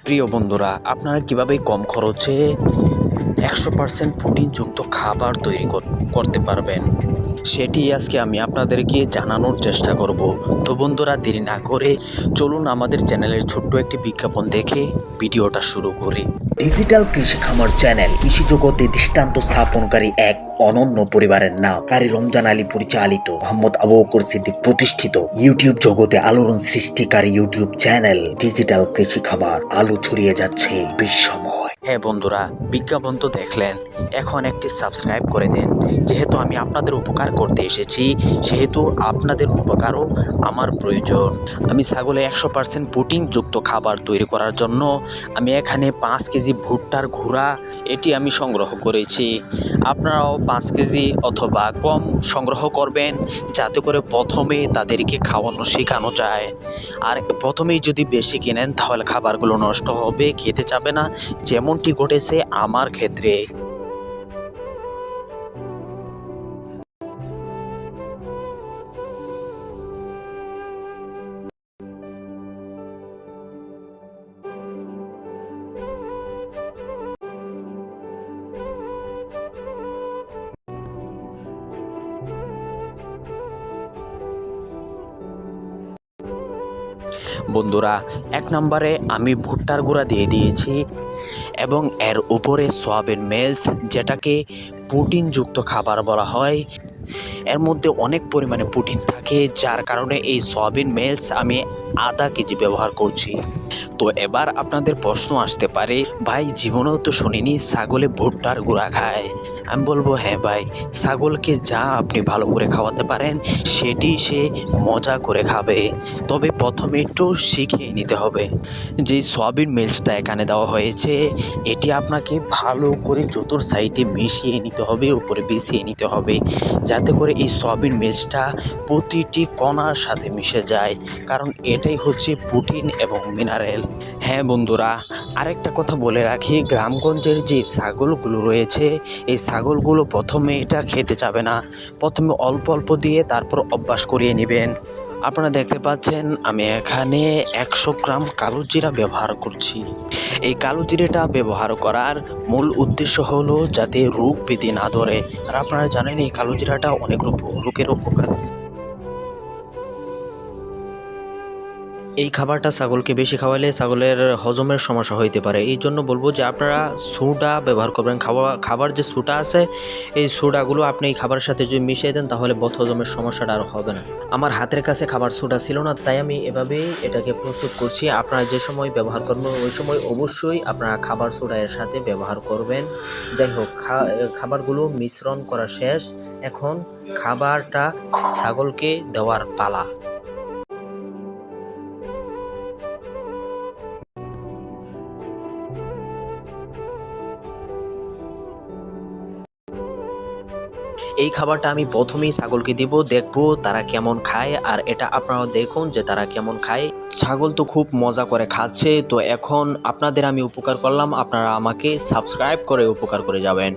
প্রিয় বন্ধুরা, আপনারা কিভাবে কম খরচে 100% প্রোটিনযুক্ত খাবার তৈরি করতে পারবেন সেটি আজকে আমি আপনাদেরকে জানানোর চেষ্টা করব। তো বন্ধুরা, দেরি না করে চলুন আমাদের চ্যানেলের ছোট্ট একটি বিজ্ঞাপন দেখে ভিডিওটা শুরু করি। ডিজিটাল কৃষি খামার চ্যানেল কৃষি জগতে দৃষ্টান্ত স্থাপনকারী এক অনন্য পরিবারের নাম কারি রমজান আলী পরিচালিত, মোহাম্মদ আবু বকর সিদ্দিক প্রতিষ্ঠিত ইউটিউব জগতে আলোড়ন সৃষ্টিকারী ইউটিউব চ্যানেল ডিজিটাল কৃষি খামার আলো ছড়িয়ে যাচ্ছে বিশ্বময়। হ্যাঁ বন্ধুরা, বিজ্ঞাপন তো দেখলেন, এখন একটি সাবস্ক্রাইব করে দেন। যেহেতু আমি আপনাদের উপকার করতে এসেছি, সেহেতু আপনাদের উপকারও আমার প্রয়োজন। আমি ছাগলে 100% প্রোটিনযুক্ত খাবার তৈরি করার জন্য আমি এখানে 5 কেজি ভুট্টার গুঁড়া এটি আমি সংগ্রহ করেছি। আপনারাও 5 কেজি অথবা কম সংগ্রহ করবেন, যাতে করে প্রথমে তাদেরকে খাওয়ানো শেখানো যায়। আর প্রথমেই যদি বেশি কেনেন তাহলে খাবারগুলো নষ্ট হবে, খেতে চাবে না, যেমনটি ঘটেছে আমার ক্ষেত্রে। বন্ধুরা, 1 নম্বরে আমি ভুট্টার গুঁড়া দিয়ে দিয়েছি এবং এর উপরে সয়াবিন মিল্স, যেটাকে প্রোটিনযুক্ত খাবার বলা হয়। এর মধ্যে অনেক পরিমাণে প্রোটিন থাকে, যার কারণে এই সয়াবিন মিল্স আমি আধা কেজি ব্যবহার করছি। তো এবার আপনাদের প্রশ্ন আসতে পারে, ভাই জীবনেও তো শুনিনি ছাগলে ভুট্টার গুঁড়া খায়। আমি বলবো, হ্যাঁ ভাই, ছাগলকে যা আপনি ভালো করে খাওয়াতে পারেন সেটি সে মজা করে খাবে। তবে প্রথমে একটু শিখে নিতে হবে। যে সয়াবিন মিল্সটা এখানে দেওয়া হয়েছে, এটি আপনাকে ভালো করে চতুর সাইডে মিশিয়ে নিতে হবে, উপরে বিছিয়ে নিতে হবে, যাতে করে এই সয়াবিন মিল্সটা প্রতিটি কণার সাথে মিশে যায়, কারণ এটাই হচ্ছে প্রোটিন এবং মিনারেল। হ্যাঁ বন্ধুরা, আরেকটা কথা বলে রাখি, গ্রামগঞ্জের যে ছাগলগুলো রয়েছে, এই ছাগলগুলো প্রথমে এটা খেতে চাবে না। প্রথমে অল্প অল্প দিয়ে তারপর অভ্যাস করিয়ে নেবেন। আপনারা দেখতে পাচ্ছেন আমি এখানে 100 গ্রাম কালো জিরা ব্যবহার করছি। এই কালো জিরাটা ব্যবহার করার মূল উদ্দেশ্য হলো যাতে রোগ ব্যাধি না ধরে। আর আপনারা জানেন এই কালো জিরাটা অনেক রোগের উপকার। এই খাবারটা ছাগলকে বেশি খাওয়ালে ছাগলের হজমের সমস্যা হইতে পারে। এই জন্য বলবো যে আপনারা সোডা ব্যবহার করবেন। খাবার যে সোডা আছে, এই সোডাগুলো আপনি এই খাবারের সাথে যদি মিশিয়ে দেন তাহলে বদ হজমের সমস্যাটা আর হবে না। আমার হাতের কাছে খাবার সোডা ছিল না, তাই আমি এভাবেই এটাকে প্রস্তুত করছি। আপনারা যে সময় ব্যবহার করবেন ওই সময় অবশ্যই আপনারা খাবার সোডা এর সাথে ব্যবহার করবেন। যাই হোক, খাবারগুলো মিশ্রণ করা শেষ। এখন খাবারটা ছাগলকে দেওয়ার পালা। এই খাবারটা আমি প্রথমেই ছাগলকে দিব, দেখবো তারা কেমন খায়, আর এটা আপনারাও দেখুন যে তারা কেমন খায়। ছাগল তো খুব মজা করে খাচ্ছে। তো এখন আপনাদের আমি উপকার করলাম, আপনারা আমাকে সাবস্ক্রাইব করে উপকার করে যাবেন।